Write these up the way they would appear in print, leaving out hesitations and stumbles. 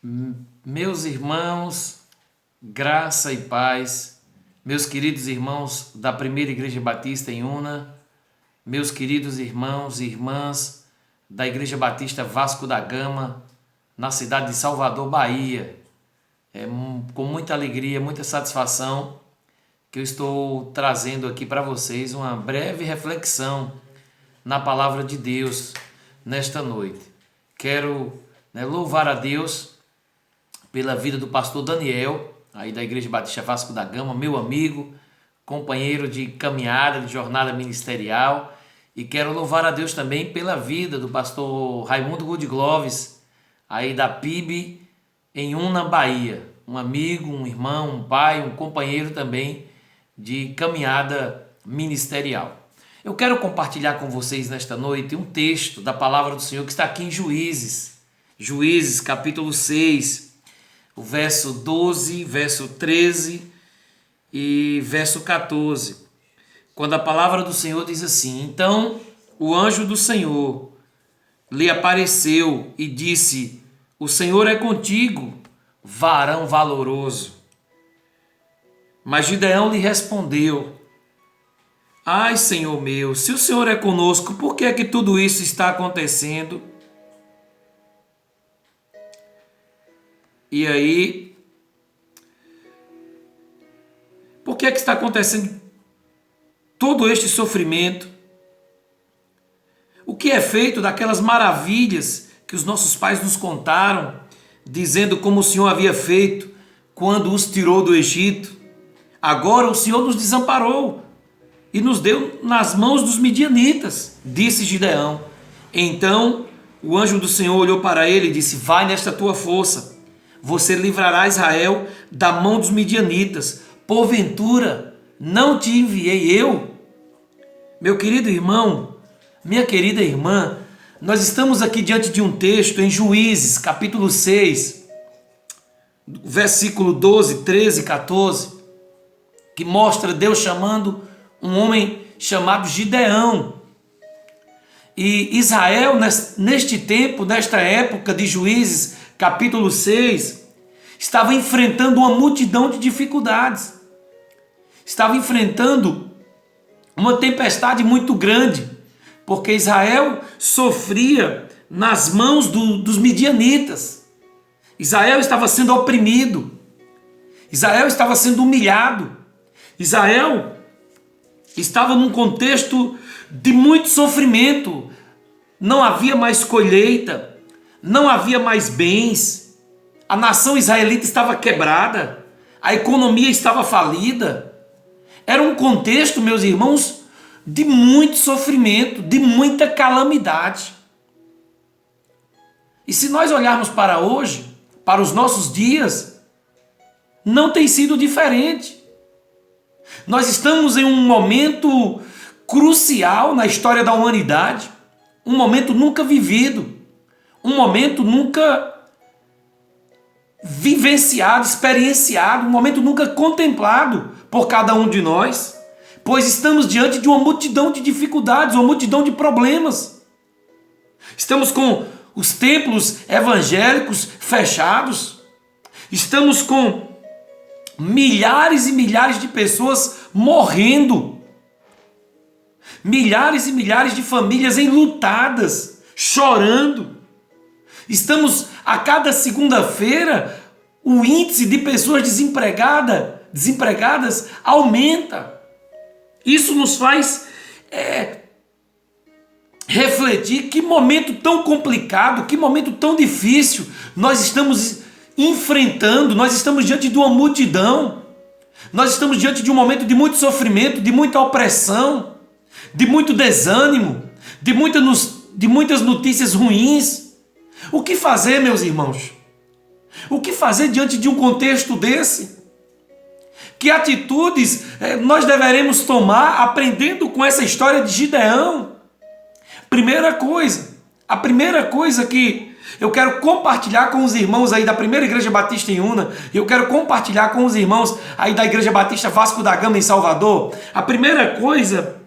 Meus irmãos, graça e paz, meus queridos irmãos da Primeira Igreja Batista em Una, meus queridos irmãos e irmãs da Igreja Batista Vasco da Gama, na cidade de Salvador, Bahia. Com muita alegria, muita satisfação que eu estou trazendo aqui para vocês uma breve reflexão na Palavra de Deus nesta noite. Quero louvar a Deus pela vida do pastor Daniel, aí da Igreja Batista Vasco da Gama, meu amigo, companheiro de caminhada, de jornada ministerial, e quero louvar a Deus também pela vida do pastor Raimundo Goodgloves, aí da PIB em Una, Bahia, um amigo, um irmão, um pai, um companheiro também de caminhada ministerial. Eu quero compartilhar com vocês nesta noite um texto da palavra do Senhor que está aqui em Juízes capítulo 6, o verso 12, verso 13 e verso 14, quando a palavra do Senhor diz assim: Então o anjo do Senhor lhe apareceu e disse: O Senhor é contigo, varão valoroso. Mas Gideão lhe respondeu: Ai, Senhor meu, se o Senhor é conosco, por que é que tudo isso está acontecendo? E aí, por que é que está acontecendo todo este sofrimento? O que é feito daquelas maravilhas que os nossos pais nos contaram, dizendo como o Senhor havia feito quando os tirou do Egito? Agora o Senhor nos desamparou e nos deu nas mãos dos midianitas, disse Gideão. Então o anjo do Senhor olhou para ele e disse: Vai nesta tua força, você livrará Israel da mão dos midianitas. Porventura não te enviei eu? Meu querido irmão, minha querida irmã, nós estamos aqui diante de um texto em Juízes, capítulo 6, versículo 12, 13 e 14, que mostra Deus chamando um homem chamado Gideão. E Israel, neste tempo, nesta época de Juízes, capítulo 6, estava enfrentando uma multidão de dificuldades. Estava enfrentando uma tempestade muito grande, porque Israel sofria nas mãos dos midianitas. Israel estava sendo oprimido. Israel estava sendo humilhado. Israel estava num contexto de muito sofrimento. Não havia mais colheita, não havia mais bens, a nação israelita estava quebrada, a economia estava falida. Era um contexto, meus irmãos, de muito sofrimento, de muita calamidade. E se nós olharmos para hoje, para os nossos dias, não tem sido diferente. Nós estamos em um momento crucial na história da humanidade, um momento nunca vivido, um momento nunca vivenciado, experienciado, um momento nunca contemplado por cada um de nós, pois estamos diante de uma multidão de dificuldades, uma multidão de problemas. Estamos com os templos evangélicos fechados, estamos com milhares e milhares de pessoas morrendo, milhares e milhares de famílias enlutadas, chorando. Estamos a cada segunda-feira, o índice de pessoas desempregadas aumenta. Isso nos faz refletir que momento tão complicado, que momento tão difícil nós estamos enfrentando. Nós estamos diante de uma multidão, nós estamos diante de um momento de muito sofrimento, de muita opressão, de muito desânimo, de muitas notícias ruins. O que fazer, meus irmãos? O que fazer diante de um contexto desse? Que atitudes nós deveremos tomar aprendendo com essa história de Gideão? A primeira coisa que eu quero compartilhar com os irmãos aí da Primeira Igreja Batista em Una, e eu quero compartilhar com os irmãos aí da Igreja Batista Vasco da Gama em Salvador, a primeira coisa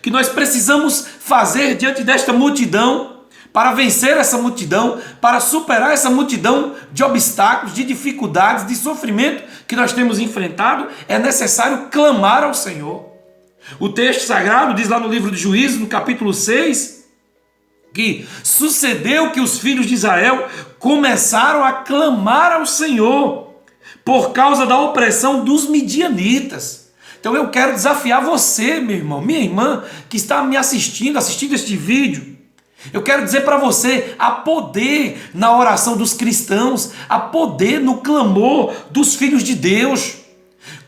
que nós precisamos fazer diante desta multidão, para vencer essa multidão, para superar essa multidão de obstáculos, de dificuldades, de sofrimento que nós temos enfrentado, é necessário clamar ao Senhor. O texto sagrado diz lá no livro de Juízes, no capítulo 6, que sucedeu que os filhos de Israel começaram a clamar ao Senhor por causa da opressão dos midianitas. Então eu quero desafiar você, meu irmão, minha irmã, que está me assistindo este vídeo. Eu quero dizer para você, há poder na oração dos cristãos, há poder no clamor dos filhos de Deus.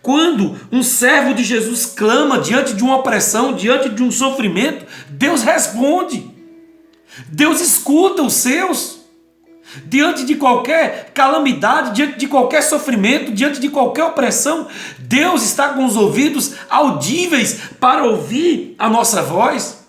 Quando um servo de Jesus clama diante de uma opressão, diante de um sofrimento, Deus responde. Deus escuta os seus. Diante de qualquer calamidade, diante de qualquer sofrimento, diante de qualquer opressão, Deus está com os ouvidos audíveis para ouvir a nossa voz.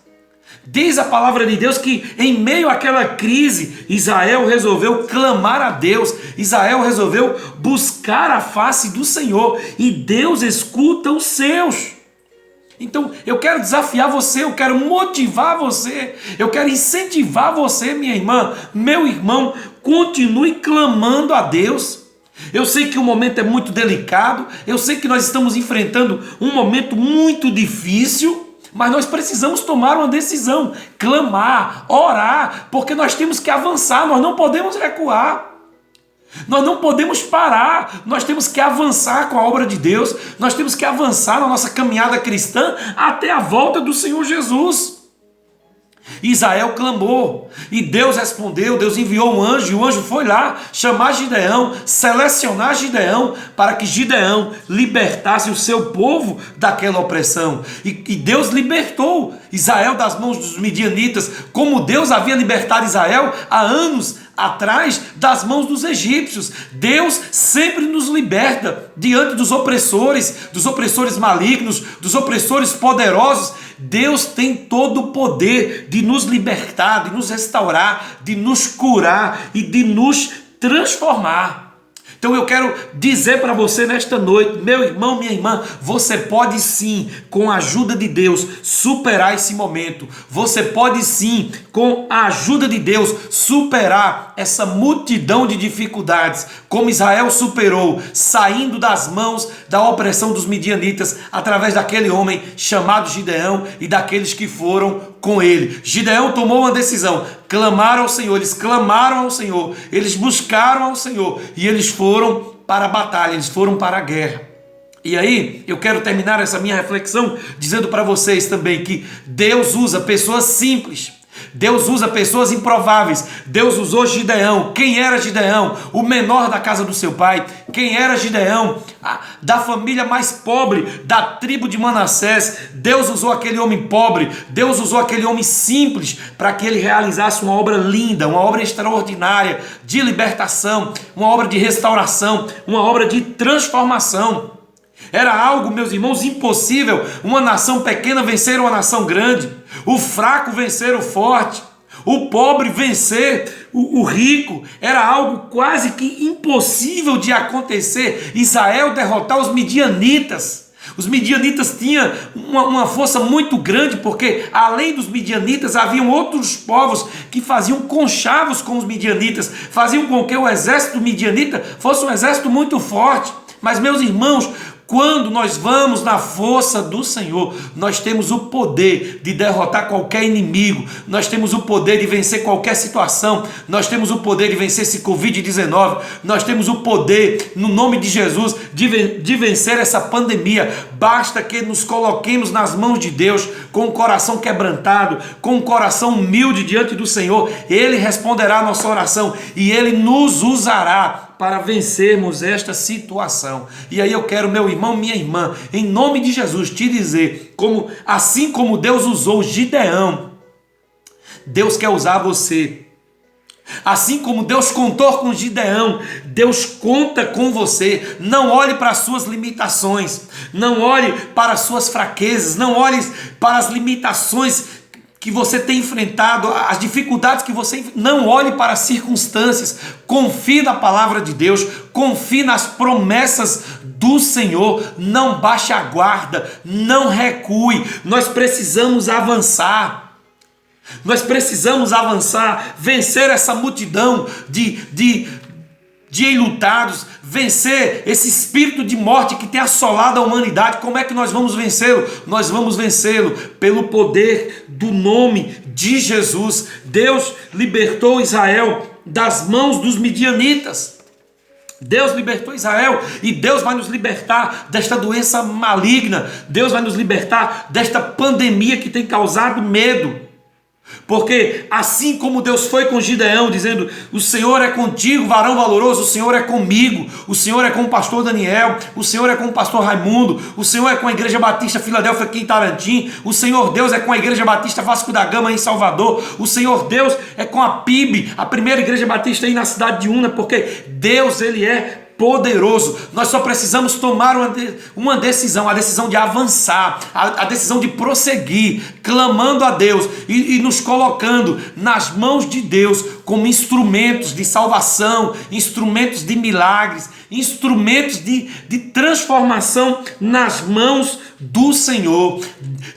Diz a palavra de Deus que em meio àquela crise, Israel resolveu clamar a Deus, Israel resolveu buscar a face do Senhor, e Deus escuta os seus. Então eu quero desafiar você, eu quero motivar você, eu quero incentivar você, minha irmã, meu irmão, continue clamando a Deus. Eu sei que o momento é muito delicado, eu sei que nós estamos enfrentando um momento muito difícil, mas nós precisamos tomar uma decisão, clamar, orar, porque nós temos que avançar, nós não podemos recuar. Nós não podemos parar, nós temos que avançar com a obra de Deus, nós temos que avançar na nossa caminhada cristã até a volta do Senhor Jesus. Israel clamou e Deus respondeu, Deus enviou um anjo e o anjo foi lá chamar Gideão, selecionar Gideão para que Gideão libertasse o seu povo daquela opressão. E Deus libertou Israel das mãos dos midianitas, como Deus havia libertado Israel há anos atrás das mãos dos egípcios. Deus sempre nos liberta diante dos opressores malignos, dos opressores poderosos. Deus tem todo o poder de nos libertar, de nos restaurar, de nos curar e de nos transformar. Então eu quero dizer para você nesta noite, meu irmão, minha irmã, você pode sim, com a ajuda de Deus, superar esse momento. Você pode sim, com a ajuda de Deus, superar essa multidão de dificuldades, como Israel superou, saindo das mãos da opressão dos midianitas, através daquele homem chamado Gideão e daqueles que foram com ele. Gideão tomou uma decisão, clamaram ao Senhor, eles clamaram ao Senhor, eles buscaram ao Senhor e eles foram para a batalha, eles foram para a guerra. E aí, eu quero terminar essa minha reflexão dizendo para vocês também que Deus usa pessoas simples, Deus usa pessoas improváveis. Deus usou Gideão. Quem era Gideão? O menor da casa do seu pai. Quem era Gideão? Da família mais pobre, da tribo de Manassés. Deus usou aquele homem pobre, Deus usou aquele homem simples para que ele realizasse uma obra linda, uma obra extraordinária de libertação, uma obra de restauração, uma obra de transformação. Era algo, meus irmãos, impossível uma nação pequena vencer uma nação grande, o fraco vencer o forte, o pobre vencer o rico. Era algo quase que impossível de acontecer. Israel derrotar os midianitas. Os midianitas tinham uma força muito grande, porque além dos midianitas haviam outros povos que faziam conchavos com os midianitas, faziam com que o exército midianita fosse um exército muito forte. Mas, meus irmãos, quando nós vamos na força do Senhor, nós temos o poder de derrotar qualquer inimigo, nós temos o poder de vencer qualquer situação, nós temos o poder de vencer esse Covid-19, nós temos o poder, no nome de Jesus, de vencer essa pandemia. Basta que nos coloquemos nas mãos de Deus, com o coração quebrantado, com o coração humilde diante do Senhor. Ele responderá a nossa oração e Ele nos usará para vencermos esta situação. E aí eu quero, meu irmão, minha irmã, em nome de Jesus, te dizer, assim como Deus usou Gideão, Deus quer usar você. Assim como Deus contou com Gideão, Deus conta com você. Não olhe para as suas limitações, não olhe para as suas fraquezas, não olhe para as limitações que você tem enfrentado, as dificuldades que você enfrenta. Não olhe para as circunstâncias, confie na palavra de Deus, confie nas promessas do Senhor, não baixe a guarda, não recue. Nós precisamos avançar. Nós precisamos avançar, vencer essa multidão de enlutados, vencer esse espírito de morte que tem assolado a humanidade. Como é que nós vamos vencê-lo? Nós vamos vencê-lo pelo poder do nome de Jesus. Deus libertou Israel das mãos dos midianitas. Deus libertou Israel e Deus vai nos libertar desta doença maligna. Deus vai nos libertar desta pandemia que tem causado medo. Porque assim como Deus foi com Gideão, dizendo: o Senhor é contigo, varão valoroso, o Senhor é comigo, o Senhor é com o pastor Daniel, o Senhor é com o pastor Raimundo, o Senhor é com a Igreja Batista Filadélfia aqui em Tarantim, o Senhor Deus é com a Igreja Batista Vasco da Gama em Salvador, o Senhor Deus é com a PIB, a primeira Igreja Batista aí na cidade de Una, porque Deus, Ele é poderoso. Nós só precisamos tomar uma decisão, a decisão de avançar, a decisão de prosseguir, clamando a Deus e nos colocando nas mãos de Deus como instrumentos de salvação, instrumentos de milagres, instrumentos de transformação nas mãos do Senhor.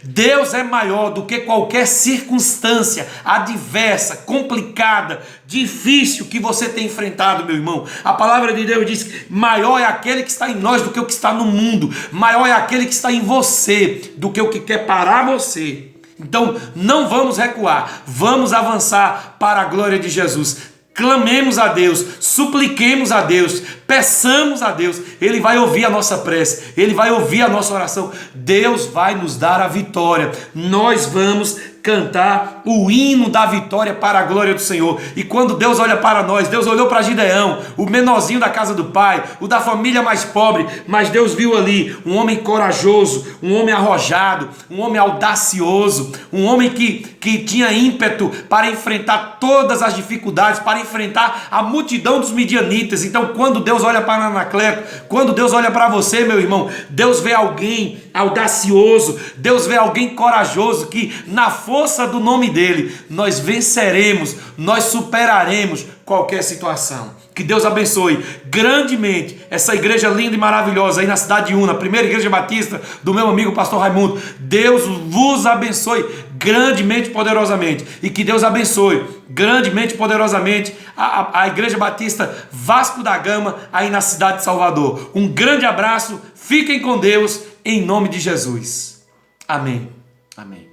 Deus é maior do que qualquer circunstância adversa, complicada, difícil que você tem enfrentado, meu irmão. A palavra de Deus diz que maior é aquele que está em nós do que o que está no mundo. Maior é aquele que está em você do que o que quer parar você. Então não vamos recuar, vamos avançar para a glória de Jesus. Clamemos a Deus, supliquemos a Deus, peçamos a Deus. Ele vai ouvir a nossa prece, Ele vai ouvir a nossa oração. Deus vai nos dar a vitória. Nós vamos cantar o hino da vitória para a glória do Senhor. E quando Deus olha para nós, Deus olhou para Gideão, o menorzinho da casa do pai, o da família mais pobre, mas Deus viu ali um homem corajoso, um homem arrojado, um homem audacioso, um homem que tinha ímpeto para enfrentar todas as dificuldades, para enfrentar a multidão dos midianitas. Então quando Deus olha para Anacleto, quando Deus olha para você, meu irmão, Deus vê alguém audacioso, Deus vê alguém corajoso que na força do nome dele, nós venceremos, nós superaremos qualquer situação. Que Deus abençoe grandemente essa igreja linda e maravilhosa aí na cidade de Una, primeira igreja batista do meu amigo pastor Raimundo. Deus vos abençoe grandemente, poderosamente, e que Deus abençoe grandemente, poderosamente a igreja batista Vasco da Gama aí na cidade de Salvador. Um grande abraço, fiquem com Deus em nome de Jesus. Amém. Amém.